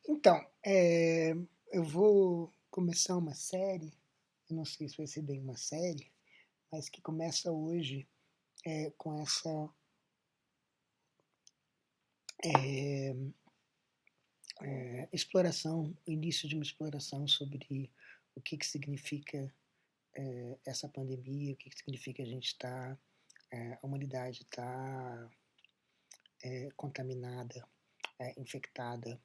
Então, eu vou começar uma série, eu não sei se vai ser bem uma série, mas que começa hoje com essa eh, exploração, o início de uma exploração sobre o que significa essa pandemia, o que significa a gente estar, a humanidade estar contaminada, infectada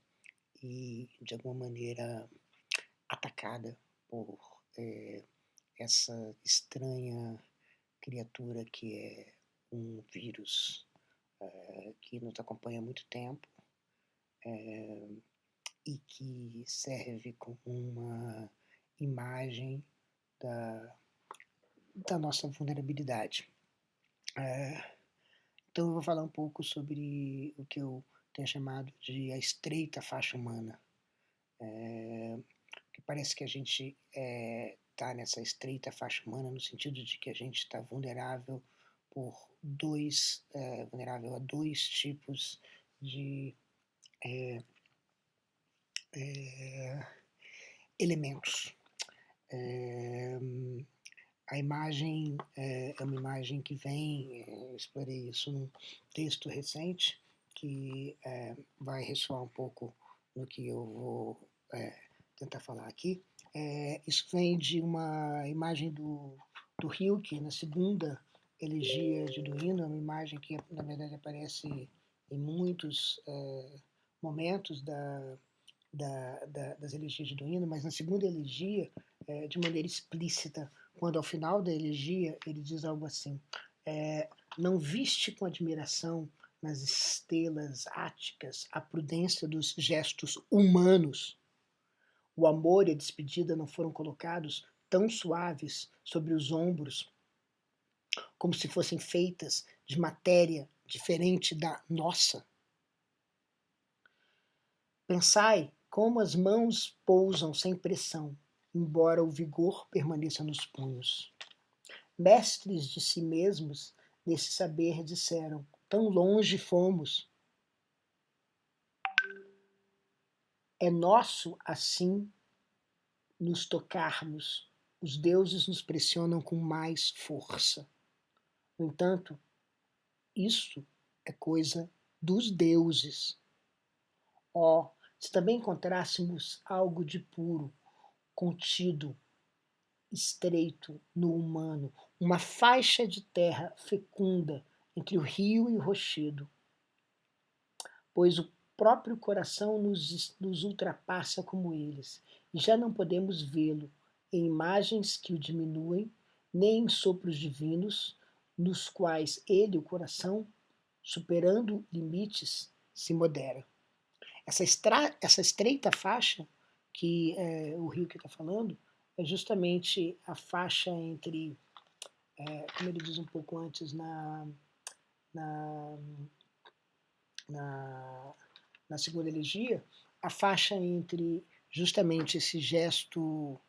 e de alguma maneira atacada por essa estranha criatura que é um vírus que nos acompanha há muito tempo e que serve como uma imagem da, da nossa vulnerabilidade. Então eu vou falar um pouco sobre o que eu tenho chamado de a estreita faixa humana, que parece que a gente está nessa estreita faixa humana no sentido de que a gente está vulnerável vulnerável a dois tipos de elementos. A imagem é uma imagem que vem, eu explorei isso num texto recente, que vai ressoar um pouco no que eu vou tentar falar aqui. Isso vem de uma imagem do Hilke, na segunda elegia de Duino, uma imagem que na verdade aparece em muitos momentos das elegias de Duino, mas na segunda elegia, de maneira explícita, quando ao final da elegia ele diz algo assim: não viste com admiração nas estrelas áticas a prudência dos gestos humanos. O amor e a despedida não foram colocados tão suaves sobre os ombros, como se fossem feitas de matéria diferente da nossa. Pensai como as mãos pousam sem pressão, embora o vigor permaneça nos punhos. Mestres de si mesmos, nesse saber disseram: tão longe fomos. É nosso assim nos tocarmos. Os deuses nos pressionam com mais força. No entanto, isso é coisa dos deuses. Oh, se também encontrássemos algo de puro, contido, estreito no humano, uma faixa de terra fecunda entre o rio e o rochedo, pois o próprio coração nos ultrapassa como eles, e já não podemos vê-lo em imagens que o diminuem, nem em sopros divinos, nos quais ele, o coração, superando limites, se modera. Essa estreita faixa que o rio que está falando é justamente a faixa entre, como ele diz um pouco antes na, na, na segunda elegia, a faixa entre justamente esse gesto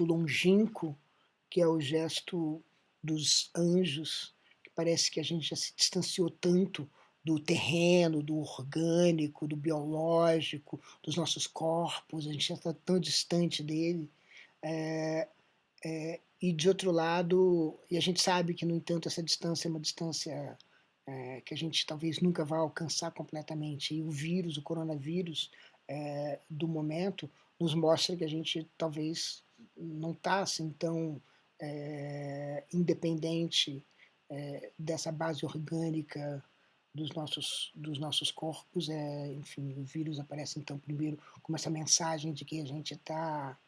longínquo, que é o gesto dos anjos, que parece que a gente já se distanciou tanto do terreno, do orgânico, do biológico, dos nossos corpos, a gente já está tão distante dele. E de outro lado, e a gente sabe que, no entanto, essa distância é uma distância que a gente talvez nunca vá alcançar completamente. E o vírus, o coronavírus do momento, nos mostra que a gente talvez não está assim tão independente dessa base orgânica dos nossos corpos. Enfim, o vírus aparece então primeiro como essa mensagem de que a gente está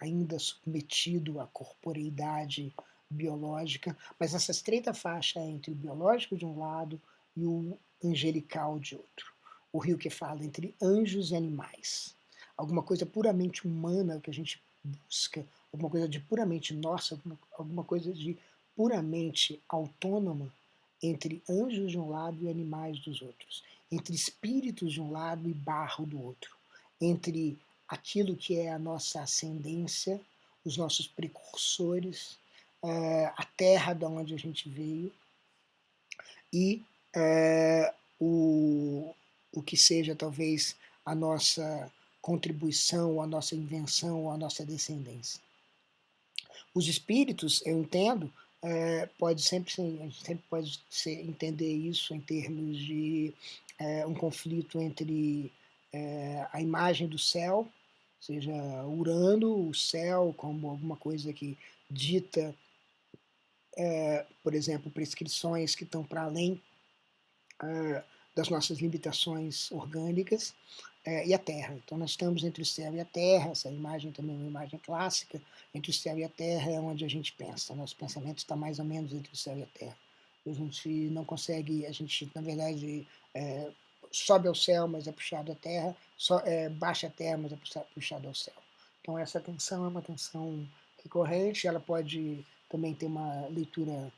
ainda submetido à corporeidade biológica, mas essa estreita faixa entre o biológico de um lado e o angelical de outro. O rio que fala entre anjos e animais. Alguma coisa puramente humana que a gente busca, alguma coisa de puramente nossa, alguma coisa de puramente autônoma entre anjos de um lado e animais dos outros, entre espíritos de um lado e barro do outro, entre aquilo que é a nossa ascendência, os nossos precursores, a terra de onde a gente veio, e o que seja talvez a nossa contribuição, a nossa invenção, a nossa descendência. Os espíritos, eu entendo, pode sempre ser, a gente sempre pode entender isso em termos de um conflito entre a imagem do céu, seja Urano, o céu, como alguma coisa que dita, por exemplo, prescrições que estão para além das nossas limitações orgânicas, e a Terra. Então nós estamos entre o céu e a Terra, essa imagem também é uma imagem clássica, entre o céu e a Terra é onde a gente pensa, nosso pensamento está mais ou menos entre o céu e a Terra. A gente não consegue, a gente na verdade sobe ao céu, mas é puxado à Terra, baixa a Terra, mas é puxado ao céu. Então essa tensão é uma tensão recorrente, ela pode também ter uma leitura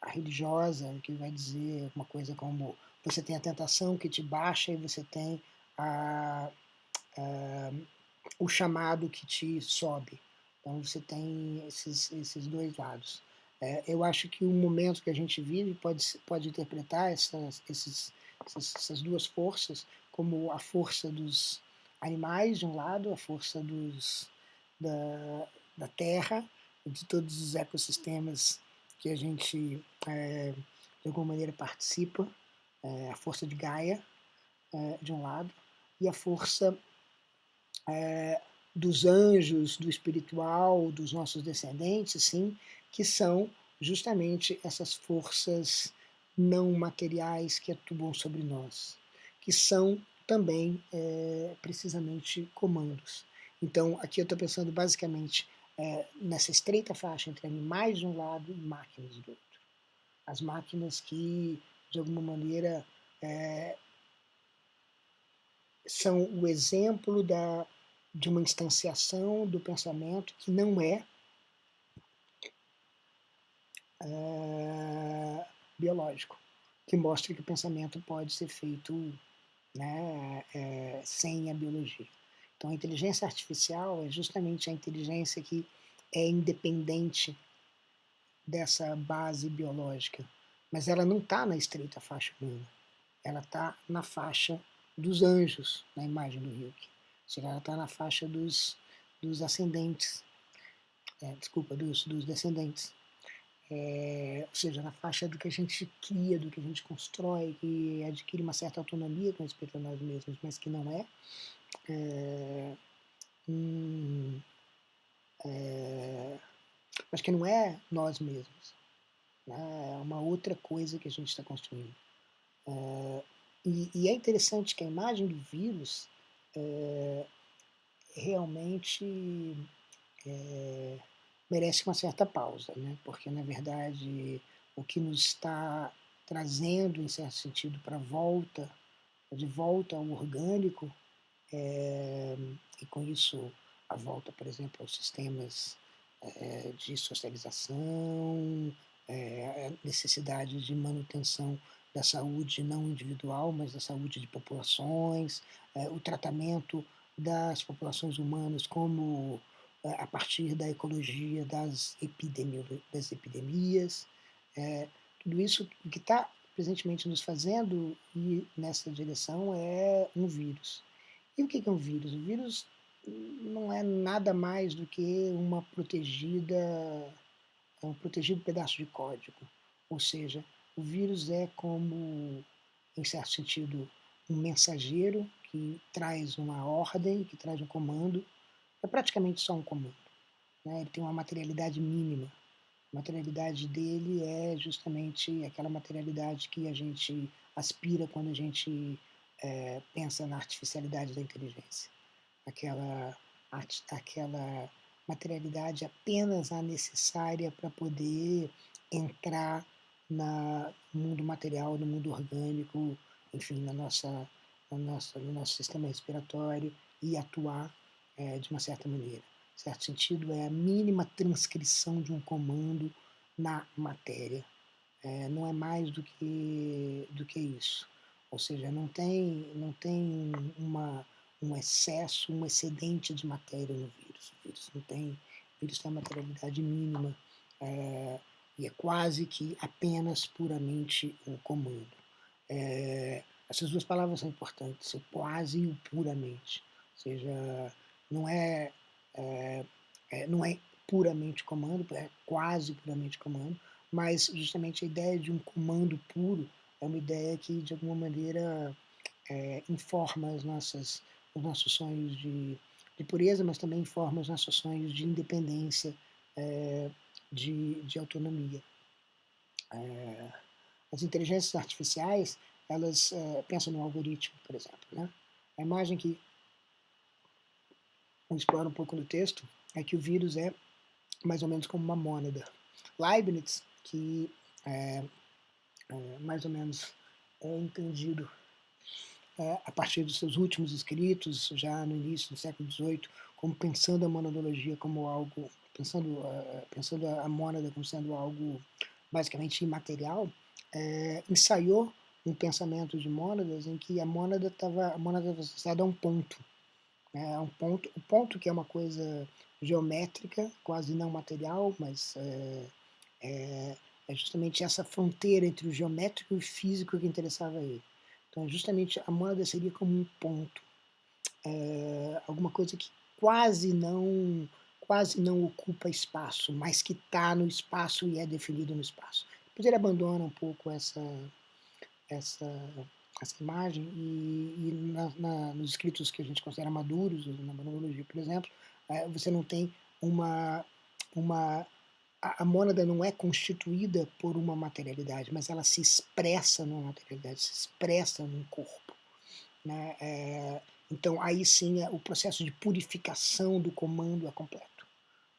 religiosa, que vai dizer uma coisa como você tem a tentação que te baixa e você tem a, o chamado que te sobe. Então você tem esses dois lados. Eu acho que o momento que a gente vive pode interpretar essas duas forças como a força dos animais, de um lado, a força da, da terra, de todos os ecossistemas que a gente, de alguma maneira, participa, a força de Gaia, de um lado, e a força dos anjos, do espiritual, dos nossos descendentes, sim, que são justamente essas forças não materiais que atuam sobre nós, que são também precisamente comandos. Então, aqui eu estou pensando basicamente nessa estreita faixa entre animais de um lado e máquinas do outro. As máquinas que, de alguma maneira, são o exemplo de uma instanciação do pensamento que não é biológico, que mostra que o pensamento pode ser feito, né, sem a biologia. Então, a inteligência artificial é justamente a inteligência que é independente dessa base biológica, mas ela não está na estreita faixa humana, ela está na faixa dos anjos, na imagem do Hilke. Ou seja, ela está na faixa dos ascendentes, dos descendentes. Ou seja, na faixa do que a gente cria, do que a gente constrói, que adquire uma certa autonomia com respeito a nós mesmos, mas que não é, mas que não é nós mesmos. Né? É uma outra coisa que a gente está construindo. E é interessante que a imagem do vírus realmente merece uma certa pausa, né? Porque, na verdade, o que nos está trazendo, em certo sentido, de volta ao orgânico, e com isso a volta, por exemplo, aos sistemas de socialização, a necessidade de manutenção da saúde não individual, mas da saúde de populações, o tratamento das populações humanas como a partir da ecologia das epidemias, tudo isso que está presentemente nos fazendo ir nessa direção é um vírus. E o que é um vírus? O vírus não é nada mais do que um protegido pedaço de código. Ou seja, o vírus é como, em certo sentido, um mensageiro que traz uma ordem, que traz um comando. É praticamente só um comando. Né? Ele tem uma materialidade mínima. A materialidade dele é justamente aquela materialidade que a gente aspira quando a gente pensa na artificialidade da inteligência. Aquela materialidade apenas a necessária para poder entrar no mundo material, no mundo orgânico, enfim, no nosso sistema respiratório e atuar de uma certa maneira. Em certo sentido, é a mínima transcrição de um comando na matéria. Não é mais do que isso. Ou seja, não tem um excesso, um excedente de matéria no vírus. O vírus tem uma materialidade mínima e é quase que apenas puramente um comando. Essas duas palavras são importantes, o quase e o puramente. Ou seja, não é, não é puramente comando, é quase puramente comando, mas justamente a ideia de um comando puro é uma ideia que, de alguma maneira, informa os nossos sonhos de pureza, mas também informa os nossos sonhos de independência, de autonomia. As inteligências artificiais, elas pensam no algoritmo, por exemplo. Né? A imagem que eu exploro um pouco no texto é que o vírus é mais ou menos como uma mônada. Leibniz, que mais ou menos é entendido a partir dos seus últimos escritos, já no início do século XVIII, como pensando a monadologia como algo, pensando a mônada como sendo algo basicamente imaterial, ensaiou um pensamento de mônadas em que a mônada estava associada a um ponto, né, o ponto que é uma coisa geométrica, quase não material, mas é justamente essa fronteira entre o geométrico e o físico que interessava a ele. Então, justamente a mônada seria como um ponto, alguma coisa que quase não ocupa espaço, mas que está no espaço e é definido no espaço. Depois ele abandona um pouco essa, essa imagem e nos escritos que a gente considera maduros, na monologia, por exemplo, você não tem uma a mônada não é constituída por uma materialidade, mas ela se expressa numa materialidade, se expressa num corpo. Né? Então, aí sim, o processo de purificação do comando é completo.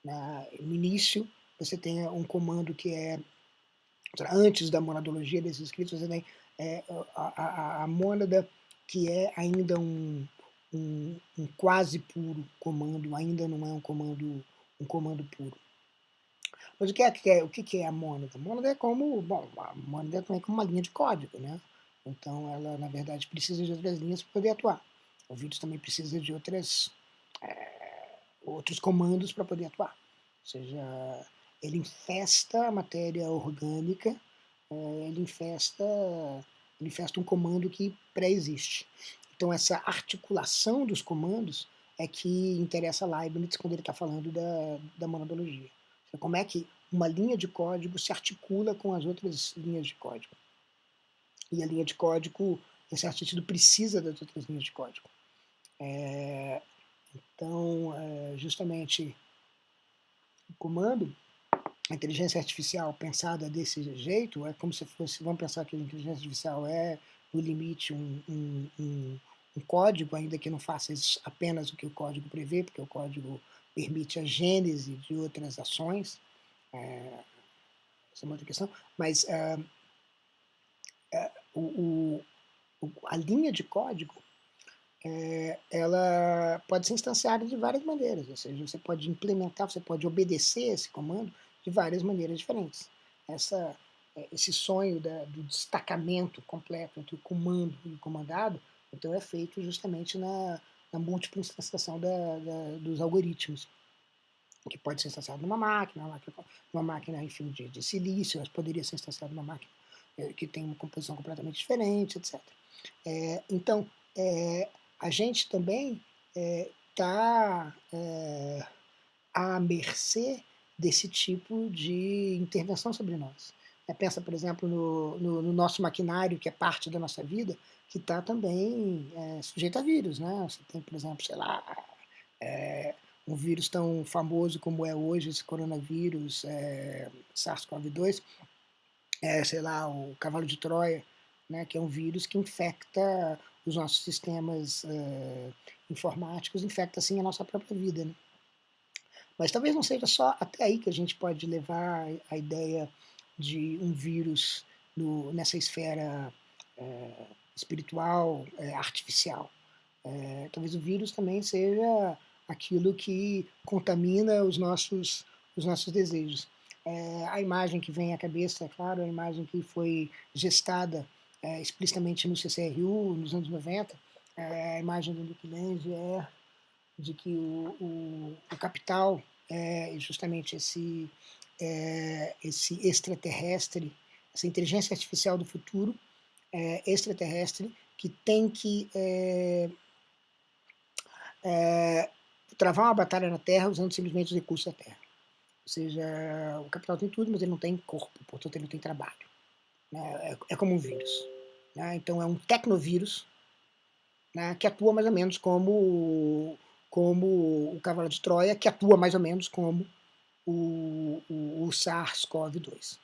Né? No início, você tem um comando que é, antes da monadologia desses escritos, você tem a mônada que é ainda um quase puro comando, ainda não é um comando puro. Mas o que é a mônada? A mônada é como, bom, a mônada é também como uma linha de código, né? Então ela, na verdade, precisa de outras linhas para poder atuar. O vírus também precisa de outros comandos para poder atuar. Ou seja, ele infesta a matéria orgânica, ele infesta um comando que pré-existe. Então essa articulação dos comandos é que interessa a Leibniz quando ele está falando da monadologia. Como é que uma linha de código se articula com as outras linhas de código. E a linha de código, em certo sentido, precisa das outras linhas de código. Então, justamente, o comando, a inteligência artificial pensada desse jeito, é como se fosse, vamos pensar que a inteligência artificial é, no limite, um código, ainda que não faça apenas o que o código prevê, porque o código permite a gênese de outras ações, essa é uma outra questão, mas a linha de código ela pode ser instanciada de várias maneiras, ou seja, você pode implementar, você pode obedecer esse comando de várias maneiras diferentes. Esse sonho do destacamento completo entre o comando e o comandado, então é feito justamente na múltipla instanciação dos algoritmos, que pode ser instanciado numa máquina enfim, de silício, mas poderia ser instanciado numa máquina que tem uma composição completamente diferente, etc. Então, a gente também está à mercê desse tipo de intervenção sobre nós. Pensa, por exemplo, no nosso maquinário, que é parte da nossa vida, que está também sujeito a vírus. Né? Você tem, por exemplo, sei lá, um vírus tão famoso como é hoje esse coronavírus, SARS-CoV-2, sei lá, o cavalo de Troia, né, que é um vírus que infecta os nossos sistemas informáticos, infecta assim a nossa própria vida. Né? Mas talvez não seja só até aí que a gente pode levar a ideia de um vírus nessa esfera espiritual, artificial. Talvez o vírus também seja aquilo que contamina os nossos desejos. A imagem que vem à cabeça, é claro, a imagem que foi gestada explicitamente no CCRU nos anos 90, a imagem do Nick Land é de que o capital é justamente esse extraterrestre, essa inteligência artificial do futuro, extraterrestre que tem que travar uma batalha na Terra usando simplesmente os recursos da Terra. Ou seja, o capital tem tudo, mas ele não tem corpo, portanto ele não tem trabalho. Né? É como um vírus. Né? Então é um tecnovírus, né, que atua mais ou menos como o cavalo de Troia, que atua mais ou menos como o SARS-CoV-2.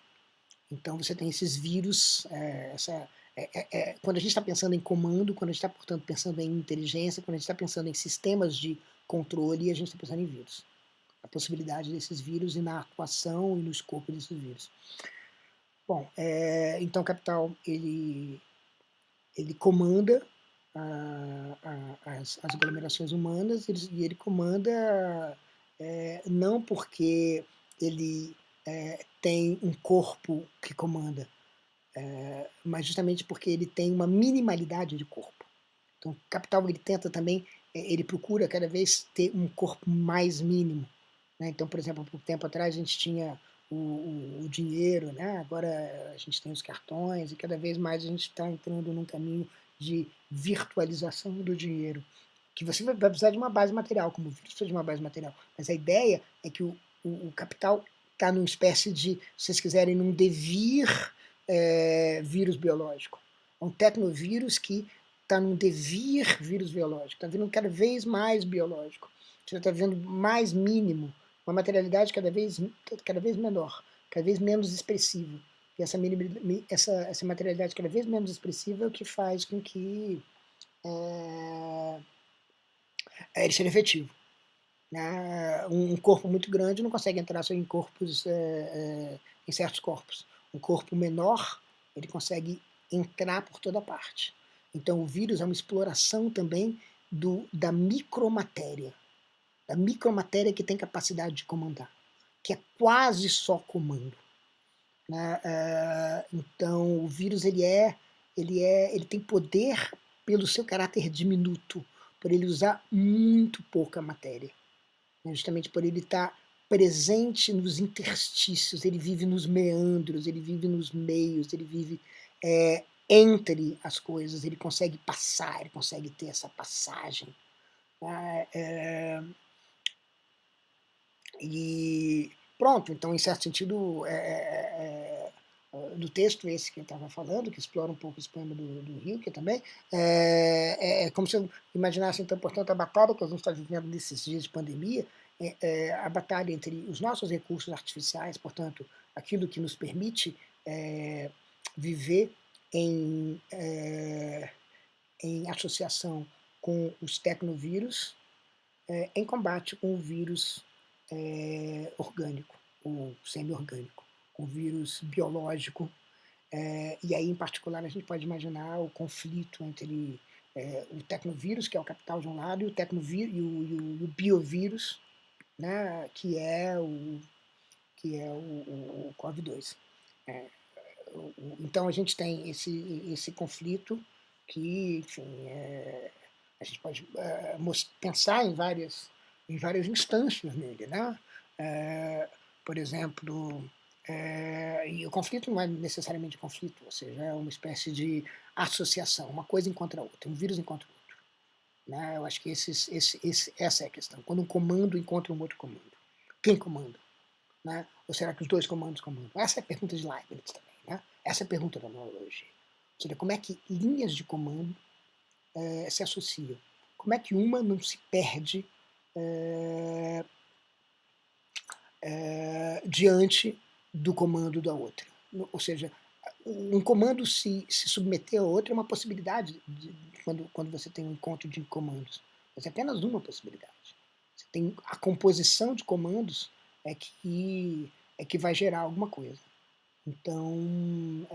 Então você tem esses vírus, quando a gente está pensando em comando, quando a gente está, portanto, pensando em inteligência, quando a gente está pensando em sistemas de controle, a gente está pensando em vírus. A possibilidade desses vírus e na atuação e no escopo desses vírus. Bom, então o capital, ele comanda as aglomerações humanas, e ele comanda não porque ele tem um corpo que comanda, mas justamente porque ele tem uma minimalidade de corpo. Então, o capital ele tenta também, ele procura cada vez ter um corpo mais mínimo. Né? Então, por exemplo, há pouco tempo atrás a gente tinha o dinheiro, né? Agora a gente tem os cartões, e cada vez mais a gente está entrando num caminho de virtualização do dinheiro, que você vai precisar de uma base material, como o vírus precisa de uma base material. Mas a ideia é que o capital está numa espécie de, se vocês quiserem, num devir vírus biológico. É um tecnovírus que está num devir vírus biológico, está vindo cada vez mais biológico. Você está vendo mais mínimo, uma materialidade cada vez menor, cada vez menos expressiva. E essa materialidade cada vez menos expressiva é o que faz com que ele seja efetivo. Né? Um corpo muito grande não consegue entrar só em corpos, em certos corpos. Um corpo menor, ele consegue entrar por toda parte. Então o vírus é uma exploração também da micromatéria. Da micromatéria que tem capacidade de comandar, que é quase só comando. Né? Então o vírus ele tem poder pelo seu caráter diminuto, por ele usar muito pouca matéria, né? Justamente por ele estar presente nos interstícios, ele vive nos meandros, ele vive nos meios, ele vive entre as coisas, ele consegue passar, ele consegue ter essa passagem. Né? E pronto, então, em certo sentido, do texto esse que eu estava falando, que explora um pouco esse poema do Rilke também, é como se eu imaginasse, então, portanto, a batalha que a gente está vivendo nesses dias de pandemia, a batalha entre os nossos recursos artificiais, portanto, aquilo que nos permite viver em associação com os tecnovírus, em combate com o vírus orgânico, ou semi-orgânico, com o vírus biológico. E aí, em particular, a gente pode imaginar o conflito entre o tecnovírus, que é o capital de um lado, e o biovírus, né, que é o COVID-2. Então a gente tem esse conflito que, enfim, a gente pode pensar em várias instâncias nele, né? Por exemplo, e o conflito não é necessariamente conflito, ou seja, é uma espécie de associação, uma coisa encontra a outra, um vírus encontra o outro. Né? Eu acho que essa é a questão. Quando um comando encontra um outro comando, quem comanda? Né? Ou será que os dois comandos comandam? Essa é a pergunta de Leibniz também. Né? Essa é a pergunta da neurologia. Ou seja, como é que linhas de comando se associam? Como é que uma não se perde diante do comando da outra? Ou seja, um comando se submeter a outro é uma possibilidade quando você tem um encontro de comandos. Mas é apenas uma possibilidade. Você tem a composição de comandos é que vai gerar alguma coisa. Então,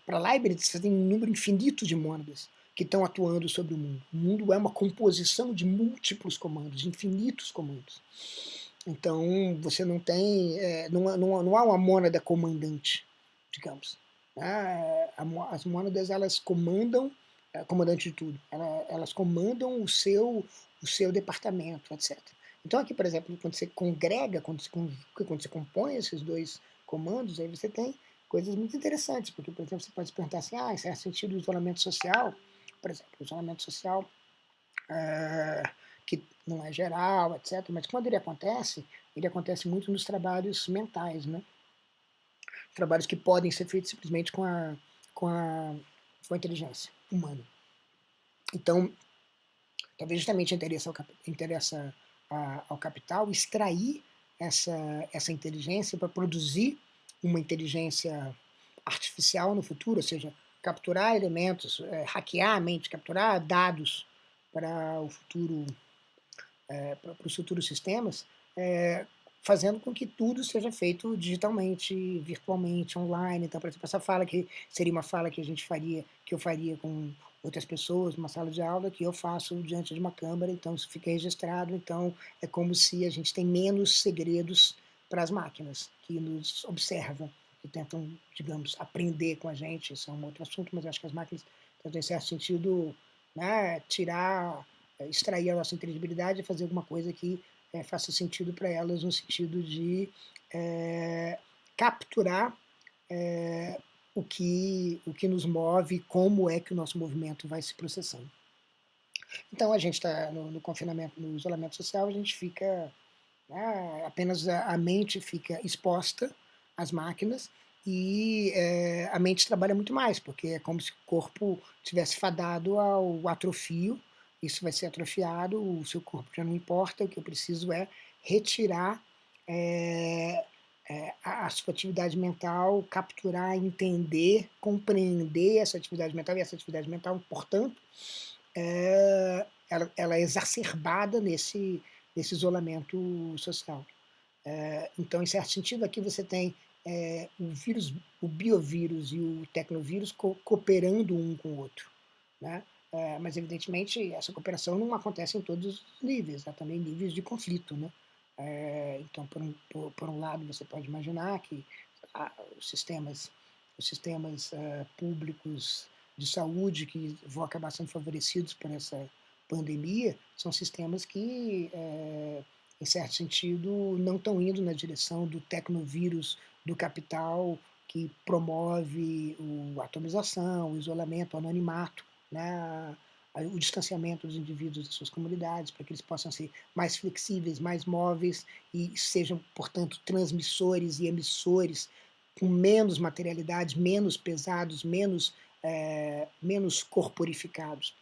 para Leibniz, você tem um número infinito de mônadas que estão atuando sobre o mundo. O mundo é uma composição de múltiplos comandos, de infinitos comandos. Então, você não tem, não há uma mônada comandante, digamos. As mônadas, elas comandam, comandante de tudo, elas comandam o seu departamento, etc. Então aqui, por exemplo, quando você congrega, quando você compõe esses dois comandos, aí você tem coisas muito interessantes, porque, por exemplo, você pode se perguntar assim, em certo sentido, o isolamento social, por exemplo, o isolamento social, que não é geral, etc., mas quando ele acontece muito nos trabalhos mentais, né? Trabalhos que podem ser feitos simplesmente com a, com a inteligência humana. Então, talvez justamente interessa ao capital extrair essa inteligência para produzir uma inteligência artificial no futuro, ou seja, capturar elementos, hackear a mente, capturar dados para o futuro, para os futuros sistemas, fazendo com que tudo seja feito digitalmente, virtualmente, online. Então, por exemplo, essa fala que seria uma fala que eu faria com outras pessoas, numa sala de aula, que eu faço diante de uma câmera, então isso fica registrado. Então, é como se a gente tem menos segredos para as máquinas que nos observam, que tentam, digamos, aprender com a gente. Isso é um outro assunto, mas acho que as máquinas tentam, em certo sentido, né, extrair a nossa inteligibilidade e fazer alguma coisa que faça sentido para elas, no sentido de capturar o que nos move, como é que o nosso movimento vai se processando. Então, a gente está no confinamento, no isolamento social, a gente fica, apenas a mente fica exposta às máquinas e a mente trabalha muito mais, porque é como se o corpo tivesse fadado ao atrofio. Isso vai ser atrofiado, o seu corpo já não importa, o que eu preciso é retirar a sua atividade mental, capturar, entender, compreender essa atividade mental, e essa atividade mental, portanto, ela é exacerbada nesse isolamento social. Então, em certo sentido, aqui você tem o vírus, o biovírus e o tecnovírus cooperando um com o outro, né? Mas, evidentemente, essa cooperação não acontece em todos os níveis, há também níveis de conflito, né? Então, por um lado, você pode imaginar que os sistemas públicos de saúde que vão acabar sendo favorecidos por essa pandemia são sistemas que, em certo sentido, não estão indo na direção do tecnovírus do capital que promove a atomização, o isolamento, o anonimato, né, o distanciamento dos indivíduos das suas comunidades, para que eles possam ser mais flexíveis, mais móveis e sejam, portanto, transmissores e emissores com menos materialidade, menos pesados, menos corporificados.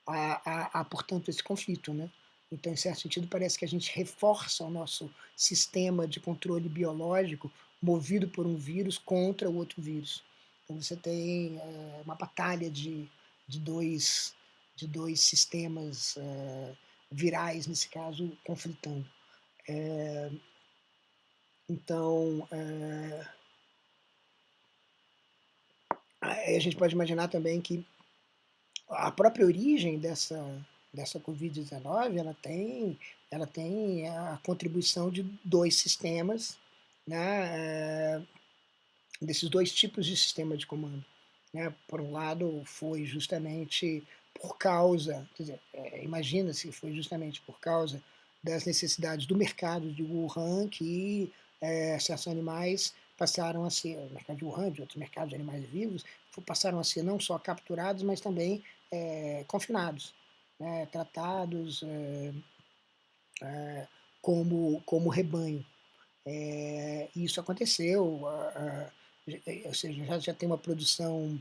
Há, portanto, esse conflito, né? Então, em certo sentido, parece que a gente reforça o nosso sistema de controle biológico movido por um vírus contra o outro vírus. Então, você tem uma batalha de, dois, de dois sistemas virais, nesse caso, conflitando. Então, a gente pode imaginar também que a própria origem dessa Covid-19, ela tem a contribuição de dois sistemas, né, desses dois tipos de sistema de comando. Né? Por um lado, foi justamente por causa, quer dizer, imagina se foi justamente por causa das necessidades do mercado de Wuhan que certos animais passaram a ser, o mercado de Wuhan, de outros mercados de animais vivos, passaram a ser não só capturados, mas também confinados, né, tratados como rebanho. Isso aconteceu, ou seja, já tem uma produção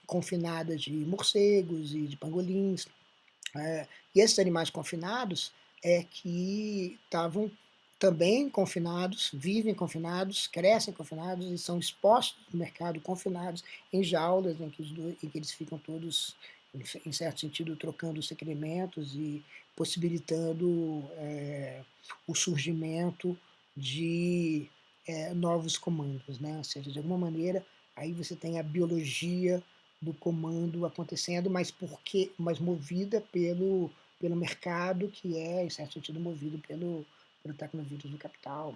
confinada de morcegos e de pangolins. E esses animais confinados que estavam também confinados, vivem confinados, crescem confinados e são expostos no mercado confinados em jaulas em que eles ficam todos, em certo sentido, trocando os excrementos e possibilitando o surgimento de novos comandos, né? Ou seja, de alguma maneira, aí você tem a biologia do comando acontecendo, mas movida pelo mercado, que é, em certo sentido, movido pelo tecnovírus do capital.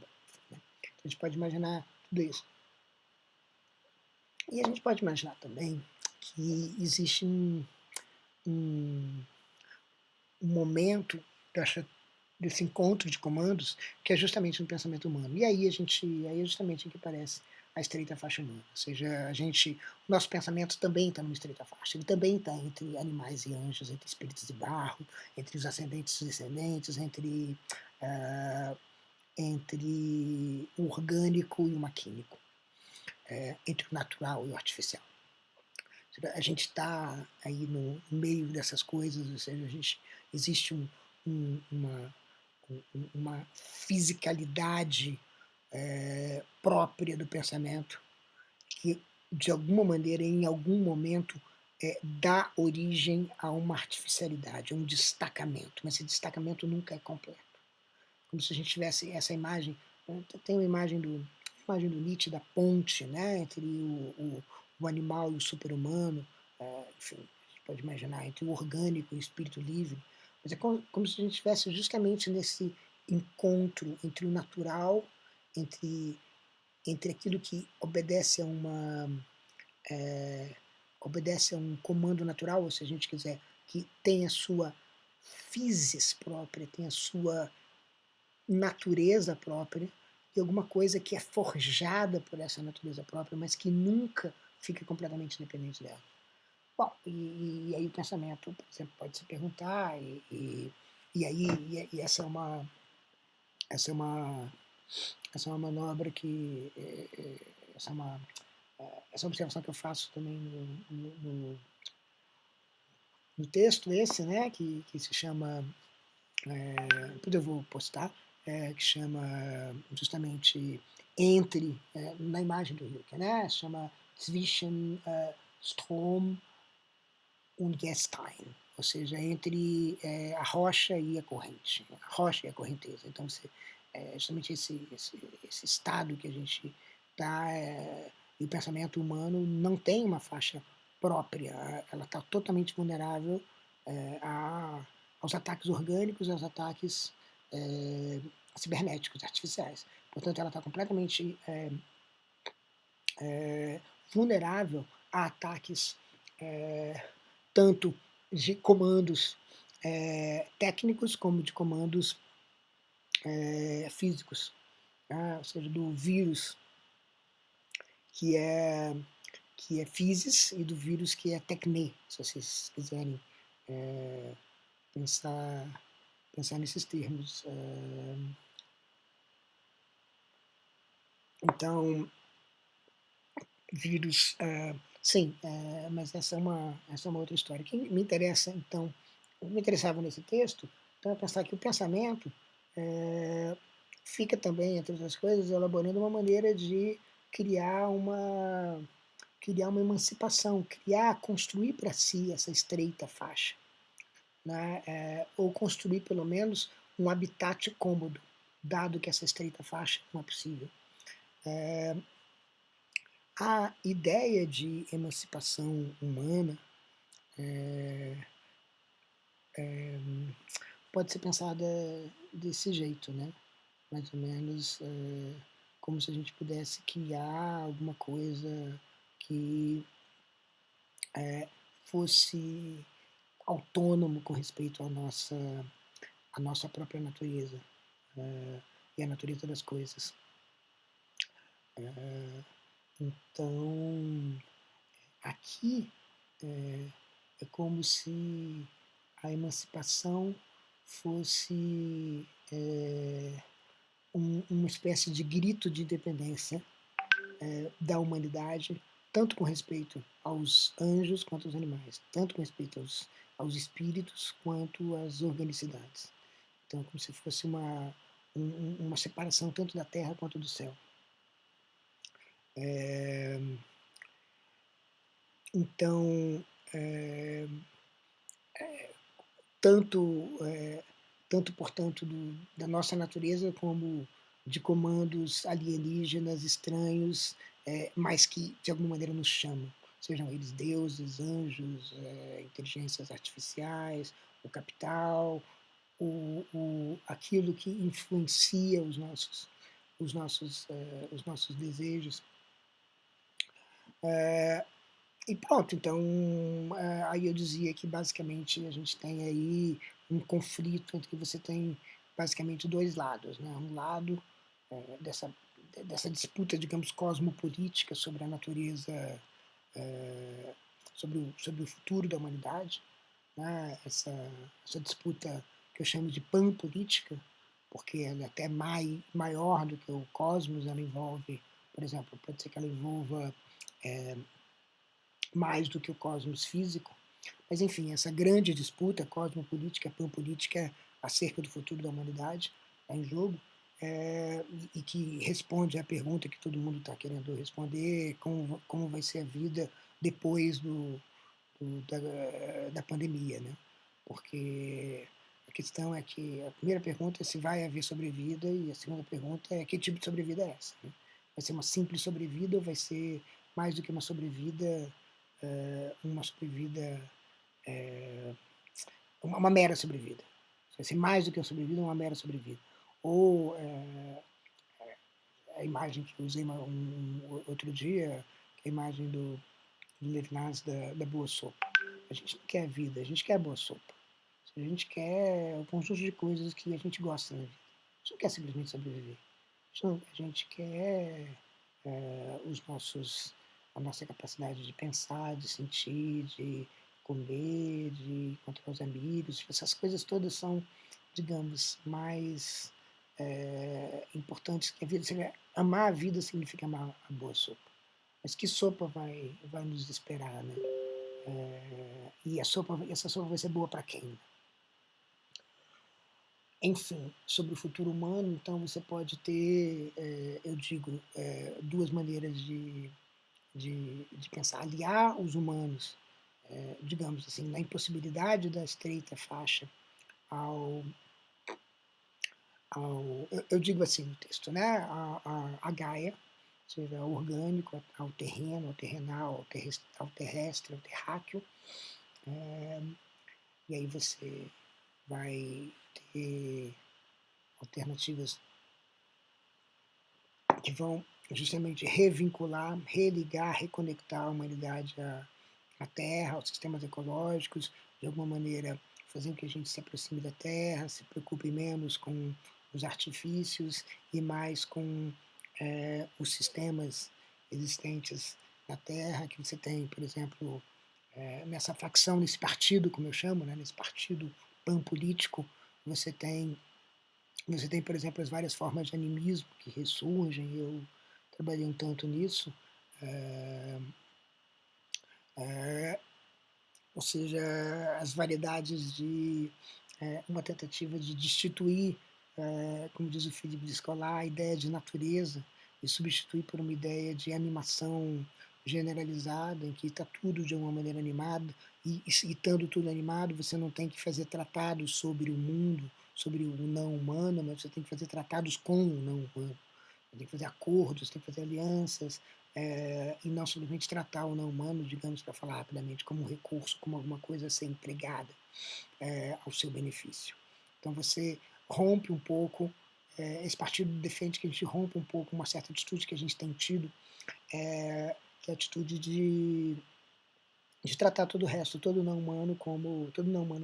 Né? Então, a gente pode imaginar tudo isso. E a gente pode imaginar também que existe um momento dessa desse encontro de comandos, que é justamente no pensamento humano. E aí aí é justamente em que aparece a estreita faixa humana. Ou seja, o nosso pensamento também está numa estreita faixa. Ele também está entre animais e anjos, entre espíritos de barro, entre os ascendentes e os descendentes, uh, entre o orgânico e o maquínico, entre o natural e o artificial. A gente está aí no meio dessas coisas, ou seja, existe uma fisicalidade própria do pensamento que, de alguma maneira, em algum momento, dá origem a uma artificialidade, a um destacamento, mas esse destacamento nunca é completo. Como se a gente tivesse essa imagem, tem uma imagem do Nietzsche da ponte, né, entre o animal e o super-humano, enfim, a gente pode imaginar, entre o orgânico e o espírito livre, mas é como se a gente estivesse justamente nesse encontro entre o natural, entre, entre aquilo que obedece a um comando natural, ou se a gente quiser, que tem a sua physis própria, tem a sua natureza própria, e alguma coisa que é forjada por essa natureza própria, mas que nunca fica completamente independente dela. Bom, e aí o pensamento, por exemplo, pode se perguntar, e essa é uma manobra que, essa observação que eu faço também no texto esse, né, que se chama, depois eu vou postar, que chama justamente entre, na imagem do Hilke, né, chama Zwischen Strom und Gestein, ou seja, entre a rocha e a corrente, a rocha e a correnteza. Então, justamente esse estado que a gente está, e o pensamento humano não tem uma faixa própria, ela está totalmente vulnerável aos ataques orgânicos, aos ataques cibernéticos, artificiais. Portanto, ela está completamente vulnerável a ataques tanto de comandos técnicos como de comandos físicos, ou seja, do vírus que é physis e do vírus que é techne, se vocês quiserem pensar nesses termos. Então, vírus, sim, mas essa é uma outra história. O que me interessa, então, o que me interessava nesse texto, então, é pensar que o pensamento fica também, entre outras coisas, elaborando uma maneira de criar uma emancipação, construir para si essa estreita faixa, né? Ou construir pelo menos um habitat cômodo, dado que essa estreita faixa não é possível. A ideia de emancipação humana pode ser pensada desse jeito, né? Mais ou menos como se a gente pudesse criar alguma coisa que fosse autônomo com respeito à nossa própria natureza e à natureza das coisas. Então, aqui é como se a emancipação fosse uma espécie de grito de independência da humanidade, tanto com respeito aos anjos quanto aos animais, tanto com respeito aos espíritos quanto às organicidades. Então, como se fosse uma separação tanto da terra quanto do céu. Então, tanto, portanto, da nossa natureza como de comandos alienígenas estranhos, mas que de alguma maneira nos chamam, sejam eles deuses, anjos, inteligências artificiais, o capital, aquilo que influencia os nossos desejos. E pronto, então aí eu dizia que basicamente a gente tem aí um conflito entre que você tem basicamente dois lados, né? Um lado dessa disputa, digamos, cosmopolítica sobre a natureza, sobre o futuro da humanidade, né? Essa disputa que eu chamo de panpolítica, porque ela é até maior do que o cosmos, ela envolve, por exemplo, pode ser que ela envolva mais do que o cosmos físico, mas enfim, essa grande disputa cosmopolítica, panpolítica acerca do futuro da humanidade está em jogo, e que responde à pergunta que todo mundo está querendo responder, como vai ser a vida depois da pandemia, né? Porque a questão é que a primeira pergunta é se vai haver sobrevida e a segunda pergunta é que tipo de sobrevida é essa, né? Vai ser uma simples sobrevida ou vai ser mais do que uma sobrevida, uma sobrevida, uma mera sobrevida? Vai ser mais do que uma sobrevida ou uma mera sobrevida? Ou a imagem que eu usei outro dia, a imagem do Levinas da boa sopa. A gente não quer vida, a gente quer boa sopa. A gente quer um conjunto de coisas que a gente gosta na vida. A gente não quer simplesmente sobreviver. A gente quer a nossa capacidade de pensar, de sentir, de comer, de encontrar os amigos. Essas coisas todas são, digamos, mais importantes que a vida. Amar a vida significa amar a boa sopa. Mas que sopa vai nos esperar, né? E essa sopa vai ser boa para quem? Enfim, sobre o futuro humano, então você pode ter, eu digo, duas maneiras de pensar. Aliar os humanos, digamos assim, na impossibilidade da estreita faixa ao eu digo assim no texto, né, a Gaia, ou seja, ao orgânico, ao terreno, ao terrenal, ao terrestre, ao terráqueo, e aí você vai ter alternativas que vão justamente revincular, religar, reconectar a humanidade à Terra, aos sistemas ecológicos, de alguma maneira fazer com que a gente se aproxime da Terra, se preocupe menos com os artifícios e mais com os sistemas existentes na Terra, que você tem, por exemplo, nessa facção, nesse partido, como eu chamo, né, nesse partido panpolítico, você tem por exemplo, as várias formas de animismo que ressurgem. Eu trabalhei um tanto nisso. Ou seja, as variedades de uma tentativa de destituir, como diz o Felipe de Escolar, a ideia de natureza e substituir por uma ideia de animação generalizada, em que está tudo de uma maneira animada, e estando tudo animado, você não tem que fazer tratados sobre o mundo, sobre o não humano, mas você tem que fazer tratados com o não humano. Você tem que fazer acordos, tem que fazer alianças, e não simplesmente tratar o não humano, digamos, para falar rapidamente, como um recurso, como alguma coisa a ser empregada ao seu benefício. Então você rompe um pouco, esse partido defende que a gente rompa um pouco uma certa atitude que a gente tem tido, que é a atitude de tratar todo o resto, todo não humano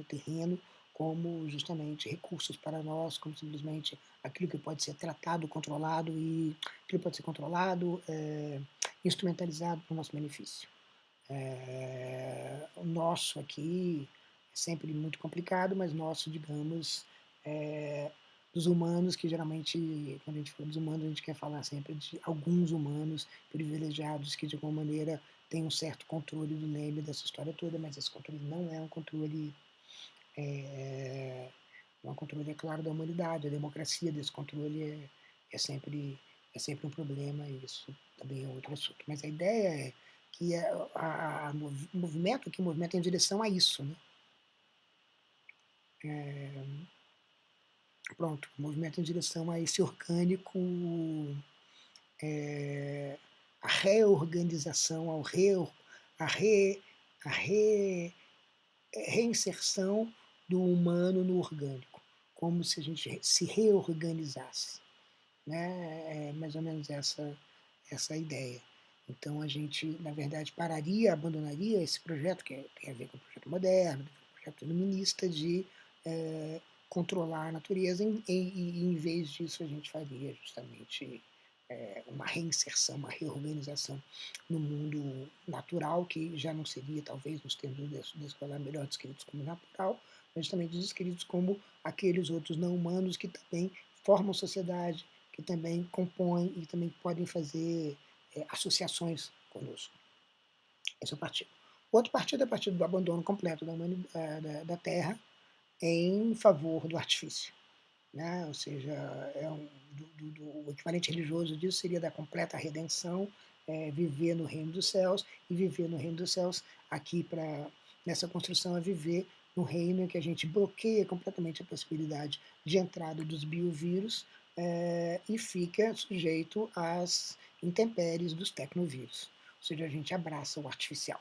terreno, como justamente recursos para nós, como simplesmente aquilo que pode ser tratado, controlado e aquilo pode ser controlado, instrumentalizado para o nosso benefício. O nosso aqui é sempre muito complicado, mas nosso, digamos, dos humanos, que geralmente, quando a gente fala dos humanos, a gente quer falar sempre de alguns humanos privilegiados que, de alguma maneira, têm um certo controle do leme dessa história toda, mas esse controle não é um controle, não é um controle, é claro, da humanidade. A democracia desse controle é sempre um problema, e isso também é outro assunto. Mas a ideia é que o movimento que movimenta em direção a isso, né? Pronto, o movimento em direção a esse orgânico, a reorganização, a, re, a re, reinserção do humano no orgânico, como se a gente se reorganizasse, né? É mais ou menos essa ideia. Então a gente, na verdade, abandonaria esse projeto, que tem a ver com o projeto moderno, o projeto iluminista, de controlar a natureza, e em vez disso a gente faria justamente uma reinserção, uma reorganização no mundo natural, que já não seria, talvez, nos termos da escola, melhor descritos como natural, mas também descritos como aqueles outros não humanos que também formam sociedade, que também compõem e também podem fazer associações conosco. Esse é o partido. O outro partido é o partido do abandono completo da Terra em favor do artifício. Né? Ou seja, o equivalente religioso disso seria da completa redenção, viver no reino dos céus, e viver no reino dos céus, aqui nessa construção, é viver no reino em que a gente bloqueia completamente a possibilidade de entrada dos biovírus e fica sujeito às intempéries dos tecnovírus. Ou seja, a gente abraça o artificial.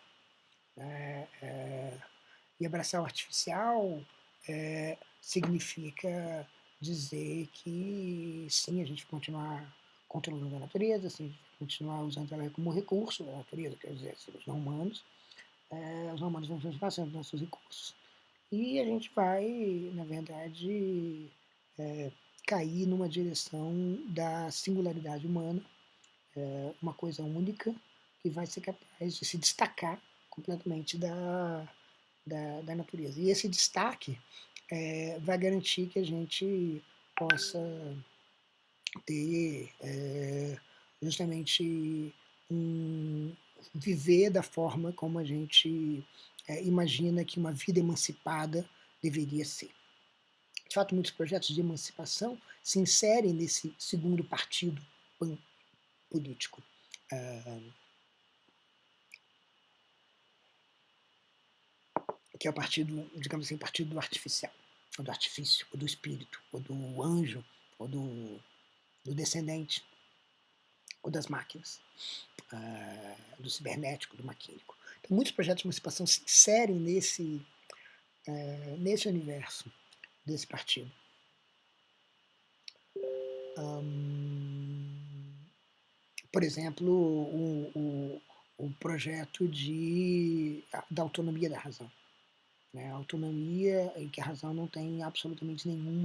E abraçar o artificial significa dizer que sim, a gente continuar controlando a natureza, sim, a gente continuar usando ela como recurso, a natureza, quer dizer, os não humanos vão continuar sendo nossos recursos. E a gente vai, na verdade, cair numa direção da singularidade humana, uma coisa única, que vai ser capaz de se destacar completamente da natureza. E esse destaque vai garantir que a gente possa ter justamente viver da forma como a gente imagina que uma vida emancipada deveria ser. De fato, muitos projetos de emancipação se inserem nesse segundo partido político. Que é o partido, digamos assim, o partido do artificial, ou do artifício, ou do espírito, ou do anjo, ou do descendente, ou das máquinas, do cibernético, do maquínico. Então, muitos projetos de emancipação se inserem nesse universo desse partido. Por exemplo, o projeto da autonomia da razão. Né? A autonomia em que a razão não tem absolutamente nenhum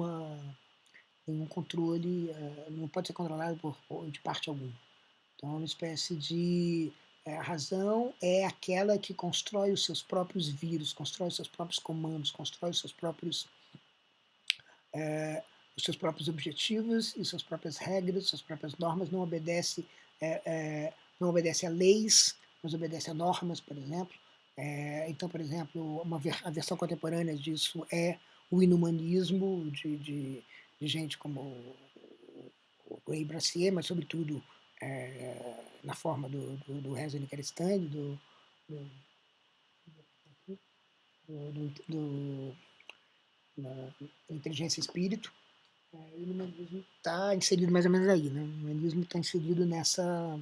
controle, não pode ser controlada de parte alguma. Então, é uma espécie de... a razão é aquela que constrói os seus próprios vírus, constrói os seus próprios comandos, constrói os seus próprios objetivos e suas próprias regras, suas próprias normas, não obedece a leis, mas obedece a normas, por exemplo. Então, por exemplo, a versão contemporânea disso é o inumanismo de gente como o Ray Brassier, mas sobretudo na forma do Reza Nicaristani, da inteligência espírito. O iluminismo está inserido mais ou menos aí, né? O iluminismo está inserido nessa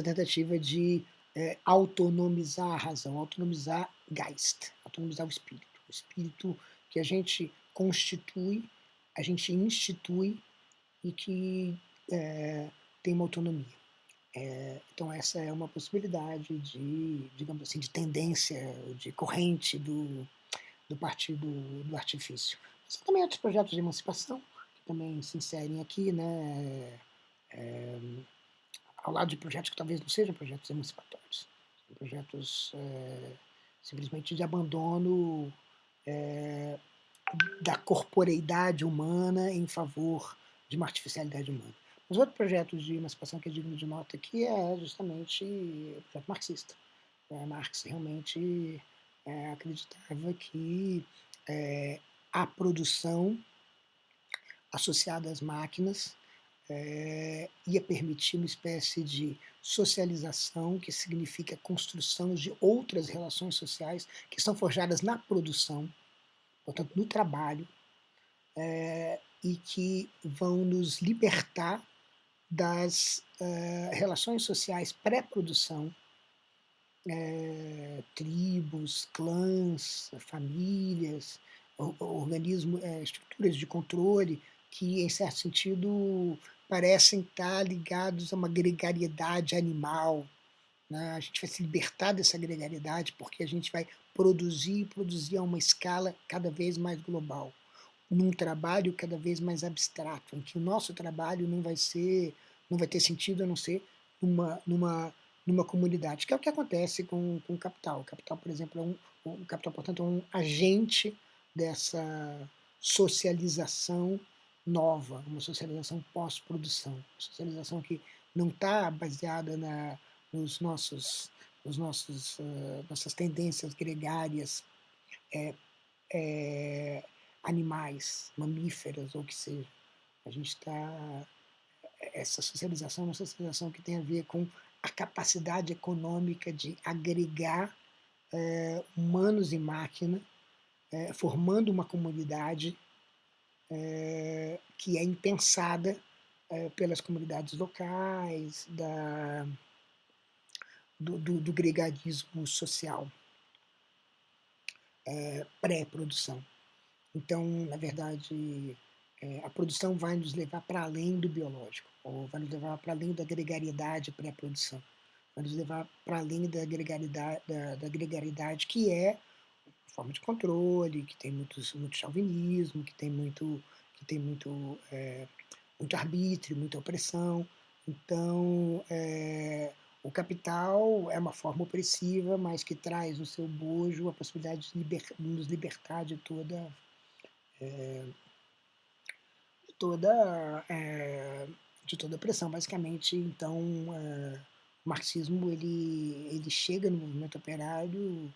tentativa de autonomizar a razão, autonomizar Geist, autonomizar o espírito que a gente constitui, a gente institui e que tem uma autonomia. Então essa é uma possibilidade de, digamos assim, de tendência, de corrente do partido do artifício. Mas também outros projetos de emancipação que também se inserem aqui, né? Ao lado de projetos que talvez não sejam projetos emancipatórios, projetos simplesmente de abandono da corporeidade humana em favor de uma artificialidade humana. Os outros projetos de emancipação que é digno de nota aqui é justamente o projeto marxista. Marx realmente acreditava que a produção associada às máquinas ia permitir uma espécie de socialização, que significa a construção de outras relações sociais que são forjadas na produção, portanto, no trabalho, e que vão nos libertar das relações sociais pré-produção, tribos, clãs, famílias, organismos, estruturas de controle que, em certo sentido, parecem estar ligados a uma gregariedade animal, né? A gente vai se libertar dessa gregariedade porque a gente vai produzir a uma escala cada vez mais global, num trabalho cada vez mais abstrato, em que o nosso trabalho não vai ter sentido a não ser numa, numa, numa comunidade, que é o que acontece com o capital. O capital, por exemplo, o capital, portanto, é um agente dessa socialização nova, uma socialização pós-produção, uma socialização que não está baseada nos nossos, nossas tendências gregárias, é, animais, mamíferas ou o que seja. A gente está. Essa socialização é uma socialização que tem a ver com a capacidade econômica de agregar humanos e máquina, formando uma comunidade que é impensada pelas comunidades locais, do gregarismo social pré-produção. Então, na verdade, a produção vai nos levar para além do biológico, ou vai nos levar para além da gregariedade pré-produção, vai nos levar para além da gregariedade que é forma de controle, que tem muito chauvinismo, que tem muito arbítrio, muita opressão. Então, o capital é uma forma opressiva, mas que traz no seu bojo a possibilidade de nos libertar toda, de toda opressão. Basicamente, então, o marxismo ele chega no movimento operário,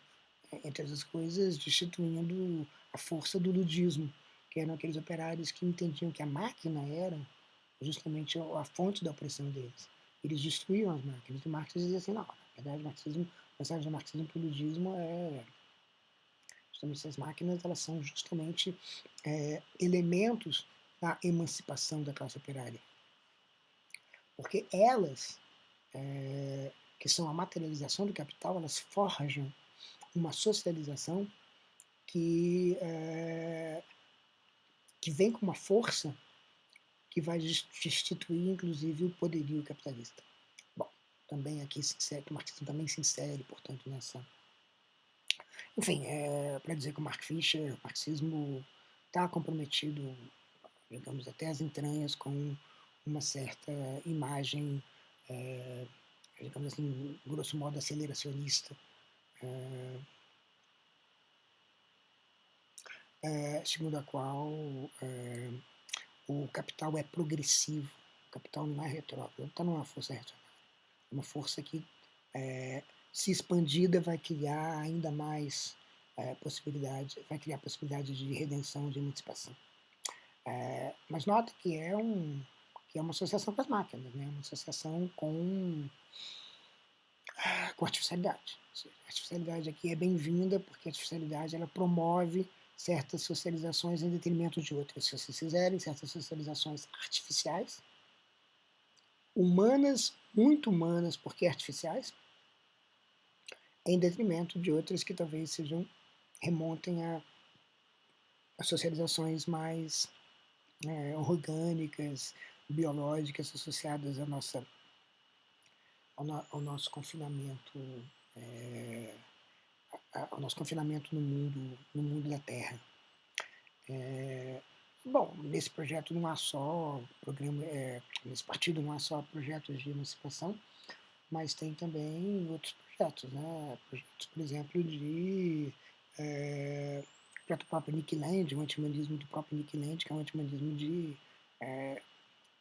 entre outras coisas, destituindo a força do ludismo, que eram aqueles operários que entendiam que a máquina era justamente a fonte da opressão deles. Eles destruíam as máquinas. E Marx dizia assim, não, na verdade, a mensagem do marxismo para o ludismo é justamente essas máquinas, elas são justamente elementos da emancipação da classe operária. Porque elas, que são a materialização do capital, elas forjam uma socialização que, que vem com uma força que vai destituir, inclusive, o poderio capitalista. Bom, também aqui o marxismo também se insere, portanto, nessa... Enfim, para dizer que o Mark Fisher, o marxismo está comprometido, digamos, até as entranhas com uma certa imagem, digamos assim, grosso modo, aceleracionista, segundo a qual o capital é progressivo, o capital não é retrógrado, está numa força retrógrada, uma força que, se expandida, vai criar ainda mais possibilidade, vai criar possibilidade de redenção, de emancipação. Mas nota que que é uma associação com as máquinas, né? Uma associação com artificialidade. A artificialidade aqui é bem-vinda porque a artificialidade ela promove certas socializações em detrimento de outras. Se vocês fizerem certas socializações artificiais, humanas, muito humanas porque artificiais, em detrimento de outras que talvez remontem a socializações mais orgânicas, biológicas, associadas ao nosso confinamento, ao nosso confinamento no mundo da Terra. Bom, nesse projeto não há só nesse partido não há só projetos de emancipação, mas tem também outros projetos, né? Projetos, por exemplo, do próprio Nick Land, o antihumanismo do próprio Nick Land, que é um antihumanismo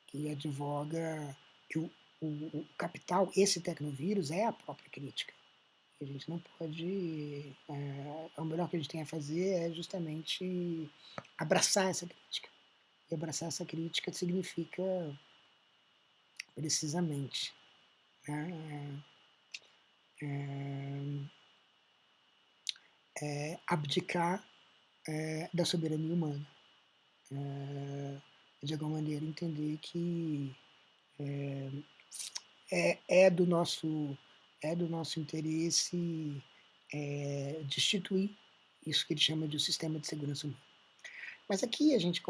que advoga que o capital, esse tecnovírus, é a própria crítica. A gente não pode... o melhor que a gente tem a fazer é justamente abraçar essa crítica. E abraçar essa crítica significa precisamente abdicar da soberania humana. De alguma maneira entender que é do nosso interesse destituir isso que ele chama de um sistema de segurança humana. Mas aqui a gente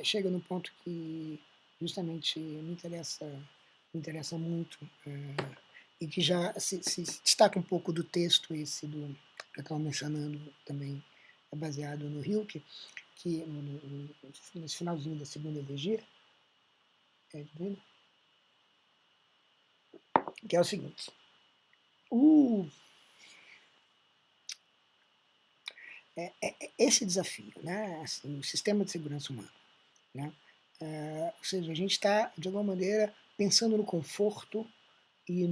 chega no ponto que justamente me interessa muito, e que já se destaca um pouco do texto esse do que eu estava mencionando também, é baseado no Hilke, que nesse finalzinho da segunda elegia, que é o seguinte: esse desafio, né, assim, o sistema de segurança humana, né, ou seja, a gente está, de alguma maneira, pensando no conforto e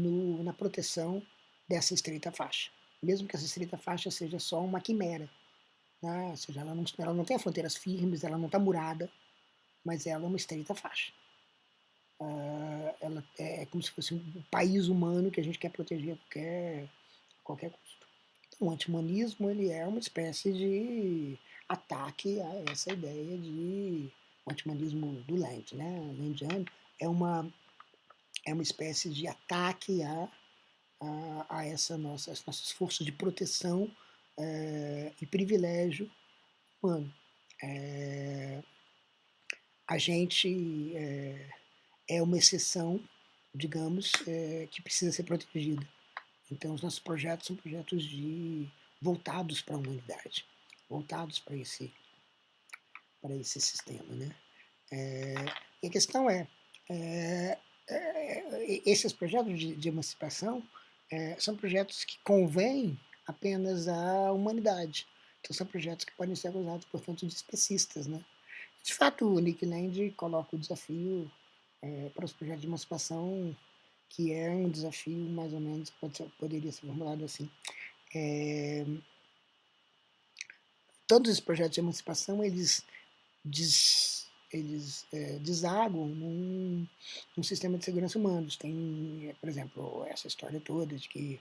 na proteção dessa estreita faixa, mesmo que essa estreita faixa seja só uma quimera, né, ou seja, ela não tem fronteiras firmes, ela não está murada, mas ela é uma estreita faixa. Ela é como se fosse um país humano que a gente quer proteger a qualquer custo. Então, o anti-humanismo ele é uma espécie de ataque a essa ideia de o anti-humanismo do Land, né? Landiano é uma espécie de ataque a as nossas forças de proteção e privilégio humano. A gente é uma exceção, digamos, que precisa ser protegida. Então, os nossos projetos são projetos voltados para a humanidade, voltados para esse sistema, né? E a questão esses projetos de emancipação são projetos que convêm apenas à humanidade. Então, são projetos que podem ser usados, portanto, de especistas, né? De fato, o Nick Land coloca o desafio para os projetos de emancipação, que é um desafio mais ou menos, poderia ser formulado assim. Todos os projetos de emancipação, eles desaguam num sistema de segurança humanos. Tem, por exemplo, essa história toda de que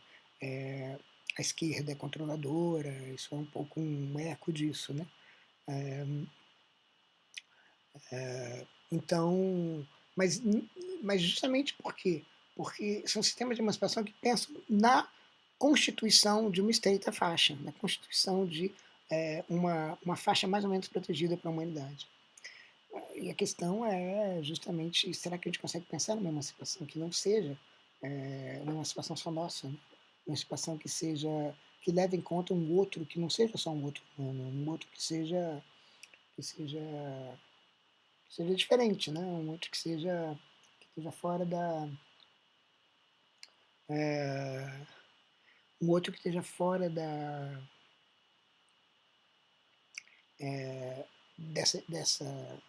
a esquerda é controladora, isso é um pouco um eco disso, né? Então, mas, mas justamente por quê? Porque são sistemas de emancipação que pensam na constituição de uma estreita faixa, na constituição de uma faixa mais ou menos protegida para a humanidade. E a questão é justamente, será que a gente consegue pensar numa emancipação que não seja uma emancipação só nossa, né? Uma emancipação que leve em conta um outro que não seja só um outro humano, um outro que seja diferente, né? Um outro que esteja fora um outro que esteja fora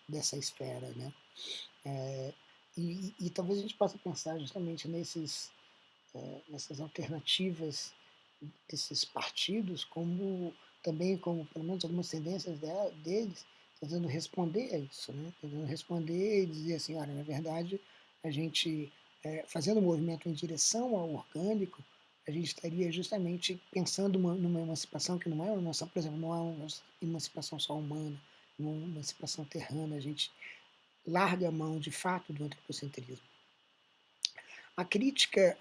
dessa esfera, né? E talvez a gente possa pensar justamente nessas alternativas desses partidos, como pelo menos algumas tendências deles, tentando responder a isso, né? Tentando responder e dizer assim, olha, na verdade, a gente, fazendo um movimento em direção ao orgânico, a gente estaria justamente pensando numa emancipação que não é uma emancipação, por exemplo, não é uma emancipação só humana, uma emancipação terrana, a gente larga a mão, de fato, do antropocentrismo. A crítica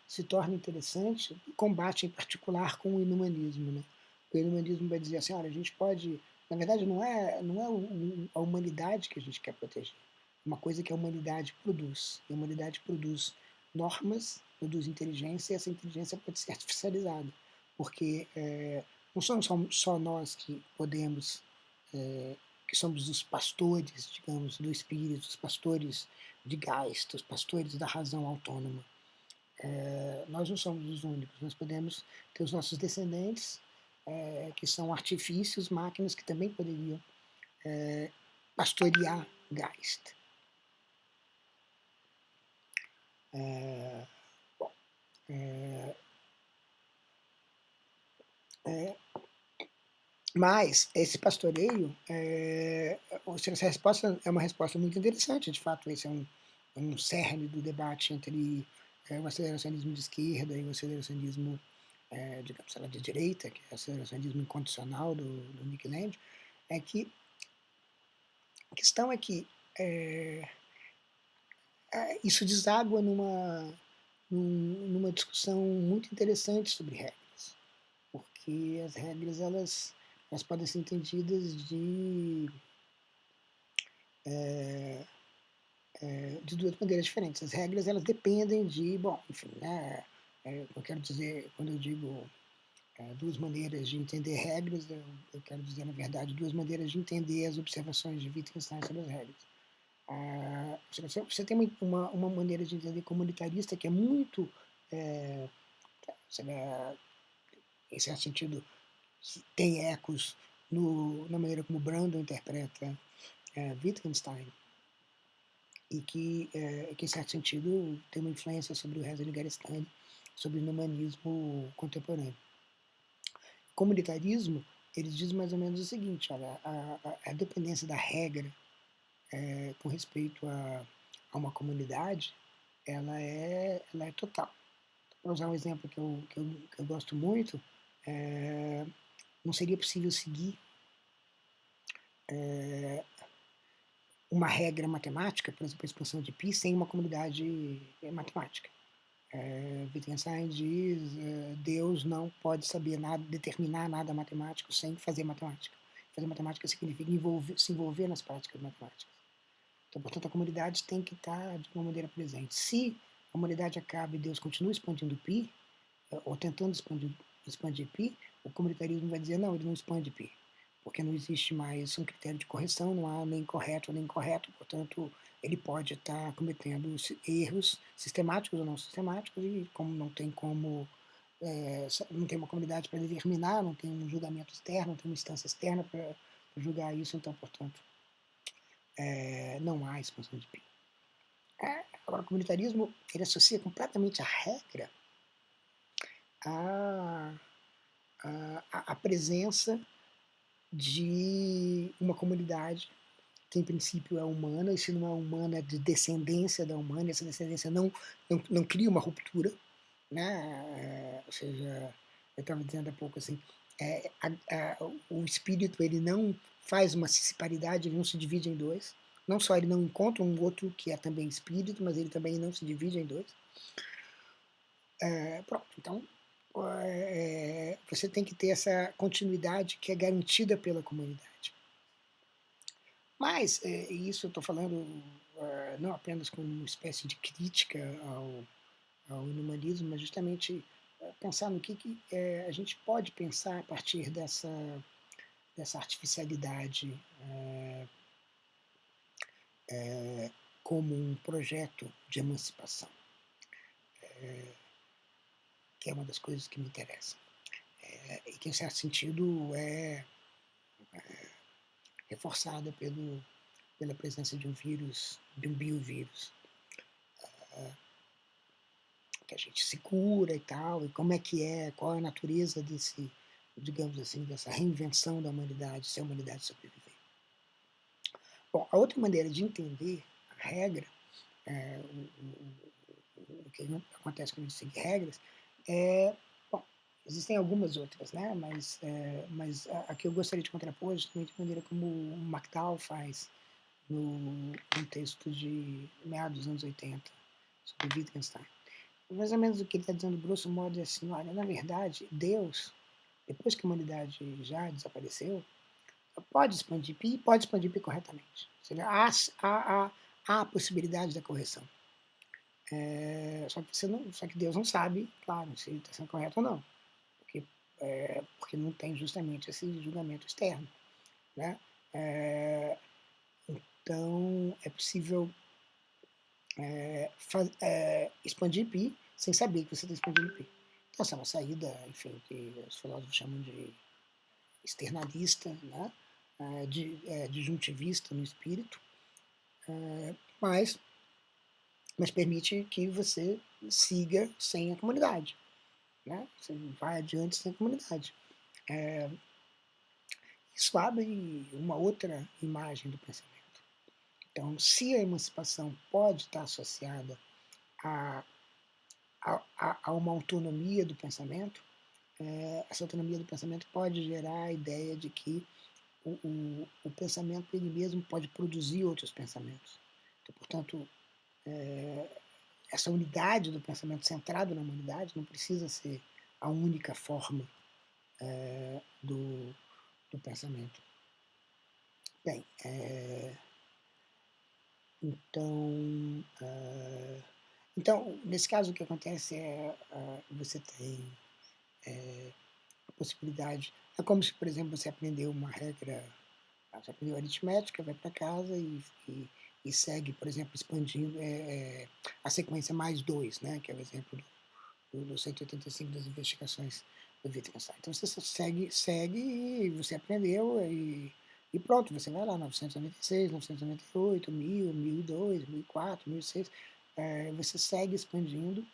se torna interessante, combate em particular com o inumanismo. Né? O inumanismo vai dizer assim, olha, a gente pode... Na verdade, não é a humanidade que a gente quer proteger. É uma coisa que a humanidade produz. E a humanidade produz normas, produz inteligência, e essa inteligência pode ser artificializada. Porque não somos só nós que podemos... que somos os pastores, digamos, do espírito, os pastores de Geist, os pastores da razão autônoma. Nós não somos os únicos, nós podemos ter os nossos descendentes, que são artifícios, máquinas que também poderiam pastorear Geist. Mas esse pastoreio, essa resposta é uma resposta muito interessante, de fato, esse é um cerne do debate entre o aceleracionismo de esquerda e o aceleracionismo digamos, de direita, que é o aceleracionismo incondicional do Nick Land, é que a questão é que isso deságua numa discussão muito interessante sobre regras, porque as regras elas podem ser entendidas de duas maneiras diferentes. As regras, elas dependem de, bom, enfim, né, eu quero dizer, quando eu digo duas maneiras de entender regras, eu quero dizer, na verdade, duas maneiras de entender as observações de Wittgenstein sobre as regras. Você tem uma maneira de entender comunitarista que é muito, em certo sentido, tem ecos na maneira como Brandon interpreta Wittgenstein, e que, em certo sentido, tem uma influência sobre o Hesel Garistani, sobre o humanismo contemporâneo. O comunitarismo, ele diz mais ou menos o seguinte: olha, a dependência da regra com respeito a uma comunidade, ela é total. Para usar um exemplo que eu gosto muito, não seria possível seguir uma regra matemática, por exemplo, a expansão de π, sem uma comunidade matemática. Wittgenstein diz Deus não pode saber nada, determinar nada matemático sem fazer matemática. Fazer matemática significa se envolver nas práticas matemáticas. Então, portanto, a comunidade tem que estar de uma maneira presente. Se a humanidade acaba e Deus continua expandindo π, ou tentando expandir π, o comunitarismo vai dizer não, ele não expande π, porque não existe mais um critério de correção, não há nem correto nem incorreto, portanto, ele pode estar cometendo erros sistemáticos ou não sistemáticos, e como não tem não tem uma comunidade para determinar, não tem um julgamento externo, não tem uma instância externa para julgar isso, então, portanto, não há expansão de π. Agora, o comunitarismo, ele associa completamente a regra a presença de uma comunidade que, em princípio, é humana, e se não é humana, é de descendência da humana, e essa descendência não cria uma ruptura, né? Ou seja, eu estava dizendo há pouco assim, o espírito, ele não faz uma cisparidade, ele não se divide em dois. Não só ele não encontra um outro que é também espírito, mas ele também não se divide em dois. Pronto, então você tem que ter essa continuidade que é garantida pela comunidade. Mas, isso eu estou falando não apenas como uma espécie de crítica ao humanismo, mas justamente pensar no que a gente pode pensar a partir dessa artificialidade como um projeto de emancipação, que é uma das coisas que me interessa. E que, em certo sentido, é reforçada pela presença de um vírus, de um biovírus, que a gente se cura e tal, e como é que qual é a natureza desse, digamos assim, dessa reinvenção da humanidade, se a humanidade sobreviver. Bom, a outra maneira de entender a regra, o que acontece quando a gente segue regras, bom, existem algumas outras, né? Mas a que eu gostaria de contrapor é justamente a maneira como o McDowell faz num texto de meados dos anos 80, sobre Wittgenstein. Mais ou menos o que ele está dizendo, grosso modo, é assim: olha, na verdade, Deus, depois que a humanidade já desapareceu, pode expandir π, pode expandir π corretamente. Ou seja, há a possibilidade da correção. Só que Deus não sabe, claro, se está sendo correto ou não, porque não tem justamente esse julgamento externo, né? Então, é possível expandir π sem saber que você está expandindo π. Então, essa é uma saída, enfim, que os filósofos chamam de externalista, né? Disjuntivista no espírito, mas permite que você siga sem a comunidade, né? Você vai adiante sem a comunidade. Isso abre uma outra imagem do pensamento. Então, se a emancipação pode estar associada a uma autonomia do pensamento, essa autonomia do pensamento pode gerar a ideia de que o pensamento ele mesmo pode produzir outros pensamentos. Então, portanto, essa unidade do pensamento centrado na humanidade não precisa ser a única forma do pensamento. Bem, Então, nesse caso, o que acontece é você tem a possibilidade. É como se, por exemplo, você aprendeu uma regra, você aprendeu aritmética, vai para casa e segue, por exemplo, expandindo a sequência mais 2, né, que é o exemplo do 185 das investigações do Wittgenstein. Então você segue e você aprendeu e pronto, você vai lá, 996, 998, 1000, 1002, 1004, 1006, você segue expandindo,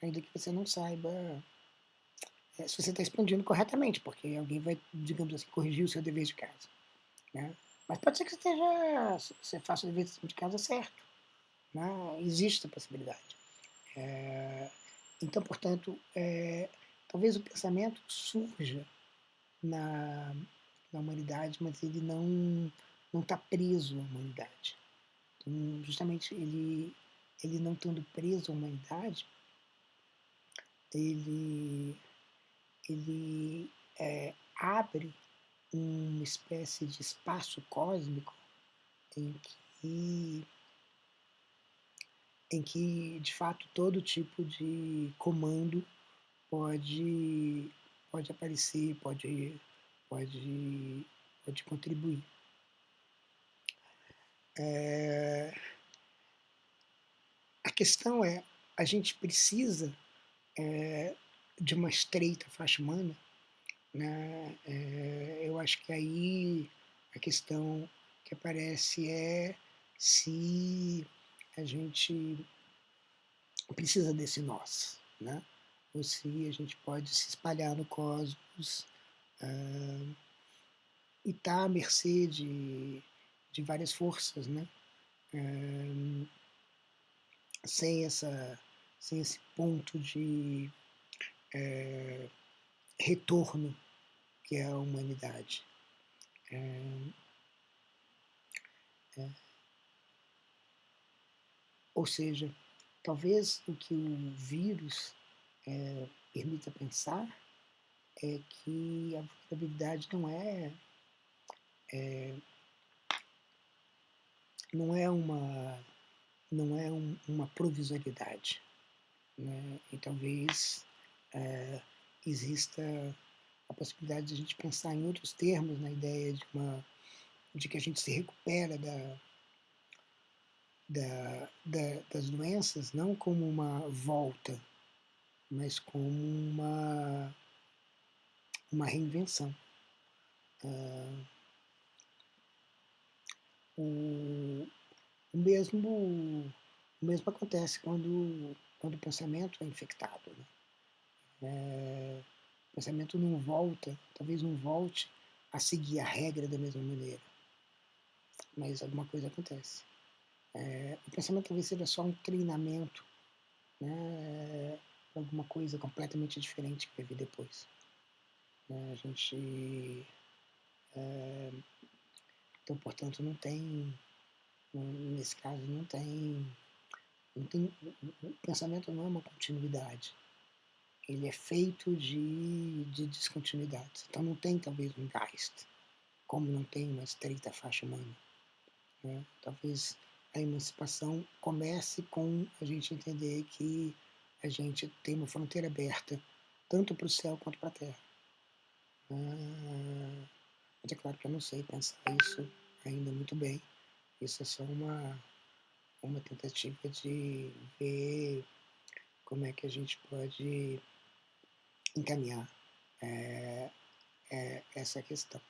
ainda que você não saiba se você está expandindo corretamente, porque alguém vai, digamos assim, corrigir o seu dever de casa. Né? Mas pode ser que você faça o dever de casa certo. Né? Existe a possibilidade. Então, portanto, talvez o pensamento surja na, na humanidade, mas ele não está preso à humanidade. Então, justamente ele não estando preso à humanidade, ele, ele abre uma espécie de espaço cósmico em que, de fato, todo tipo de comando pode aparecer, pode, pode contribuir. A questão é, a gente precisa de uma estreita faixa humana, né? Eu acho que aí a questão que aparece é se a gente precisa desse nós, né? Ou se a gente pode se espalhar no cosmos e estar à mercê de várias forças, né? Sem, sem esse ponto de retorno que é a humanidade. Ou seja, talvez o que o vírus permita pensar é que a vulnerabilidade não é uma provisoriedade, né? E talvez exista a possibilidade de a gente pensar em outros termos na ideia de que a gente se recupera das doenças não como uma volta, mas como uma reinvenção. O, o, mesmo, o mesmo acontece quando o pensamento é infectado. Né? O pensamento não volta, talvez não volte a seguir a regra da mesma maneira, mas alguma coisa acontece. O pensamento talvez seja só um treinamento, né, alguma coisa completamente diferente que vai vir depois. Né? A gente, então, portanto, nesse caso, o pensamento não é uma continuidade. Ele é feito de descontinuidades. Então não tem talvez um Geist, como não tem uma estreita faixa humana. Né? Talvez a emancipação comece com a gente entender que a gente tem uma fronteira aberta, tanto para o céu quanto para a terra. Mas é claro que eu não sei pensar isso ainda muito bem. Isso é só uma tentativa de ver como é que a gente pode encaminhar essa questão.